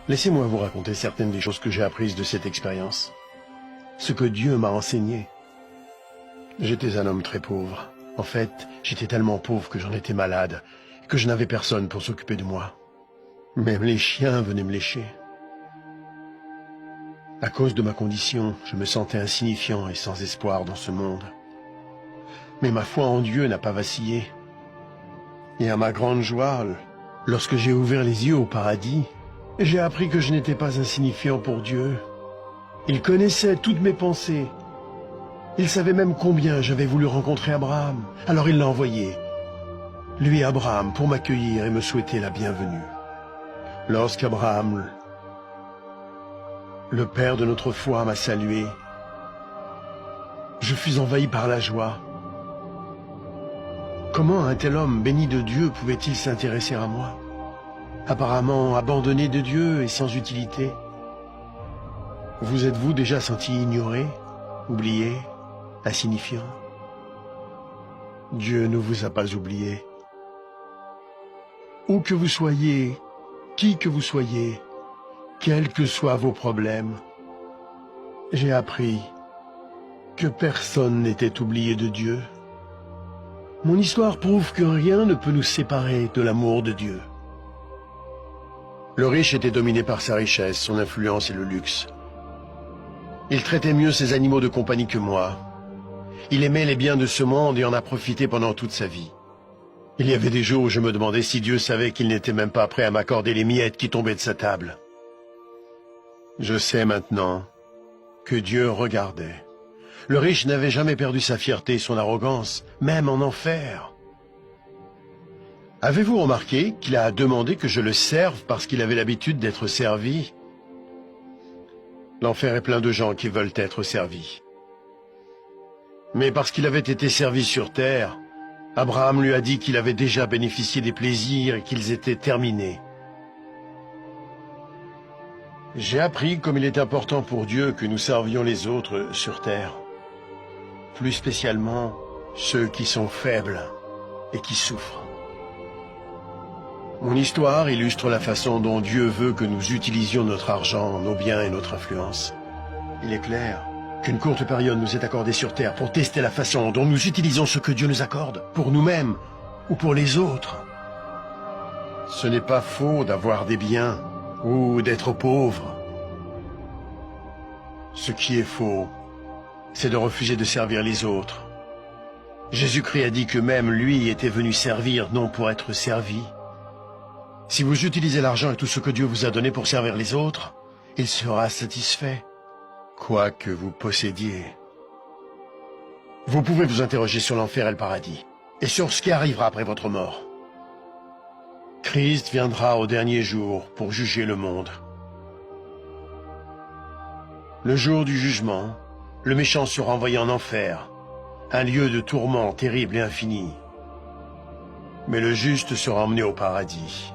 Laissez-moi vous raconter certaines des choses que j'ai apprises de cette expérience. Ce que Dieu m'a enseigné. J'étais un homme très pauvre. En fait, j'étais tellement pauvre que j'en étais malade, que je n'avais personne pour s'occuper de moi. Même les chiens venaient me lécher. À cause de ma condition, je me sentais insignifiant et sans espoir dans ce monde. Mais ma foi en Dieu n'a pas vacillé. Et à ma grande joie, lorsque j'ai ouvert les yeux au paradis, j'ai appris que je n'étais pas insignifiant pour Dieu. Il connaissait toutes mes pensées. Il savait même combien j'avais voulu rencontrer Abraham. Alors il l'a envoyé, lui Abraham, pour m'accueillir et me souhaiter la bienvenue. Lorsqu'Abraham, le père de notre foi, m'a salué, je fus envahi par la joie. Comment un tel homme béni de Dieu pouvait-il s'intéresser à moi? Apparemment abandonné de Dieu et sans utilité. Vous êtes-vous déjà senti ignoré, oublié, insignifiant? Dieu ne vous a pas oublié. Où que vous soyez, qui que vous soyez, quels que soient vos problèmes, j'ai appris que personne n'était oublié de Dieu. Mon histoire prouve que rien ne peut nous séparer de l'amour de Dieu. Le riche était dominé par sa richesse, son influence et le luxe. Il traitait mieux ses animaux de compagnie que moi. Il aimait les biens de ce monde et en a profité pendant toute sa vie. Il y avait des jours où je me demandais si Dieu savait qu'il n'était même pas prêt à m'accorder les miettes qui tombaient de sa table. Je sais maintenant que Dieu regardait. Le riche n'avait jamais perdu sa fierté et son arrogance, même en enfer. Avez-vous remarqué qu'il a demandé que je le serve parce qu'il avait l'habitude d'être servi? L'enfer est plein de gens qui veulent être servis. Mais parce qu'il avait été servi sur terre, Abraham lui a dit qu'il avait déjà bénéficié des plaisirs et qu'ils étaient terminés. J'ai appris comme il est important pour Dieu que nous servions les autres sur terre. Plus spécialement ceux qui sont faibles et qui souffrent. Mon histoire illustre la façon dont Dieu veut que nous utilisions notre argent, nos biens et notre influence. Il est clair qu'une courte période nous est accordée sur terre pour tester la façon dont nous utilisons ce que Dieu nous accorde, pour nous-mêmes ou pour les autres. Ce n'est pas faux d'avoir des biens ou d'être pauvre. Ce qui est faux, c'est de refuser de servir les autres. Jésus-Christ a dit que même lui était venu servir, non pour être servi. Si vous utilisez l'argent et tout ce que Dieu vous a donné pour servir les autres, il sera satisfait, quoi que vous possédiez. Vous pouvez vous interroger sur l'enfer et le paradis, et sur ce qui arrivera après votre mort. Christ viendra au dernier jour pour juger le monde. Le jour du jugement, le méchant sera envoyé en enfer, un lieu de tourment terrible et infini. Mais le juste sera emmené au paradis.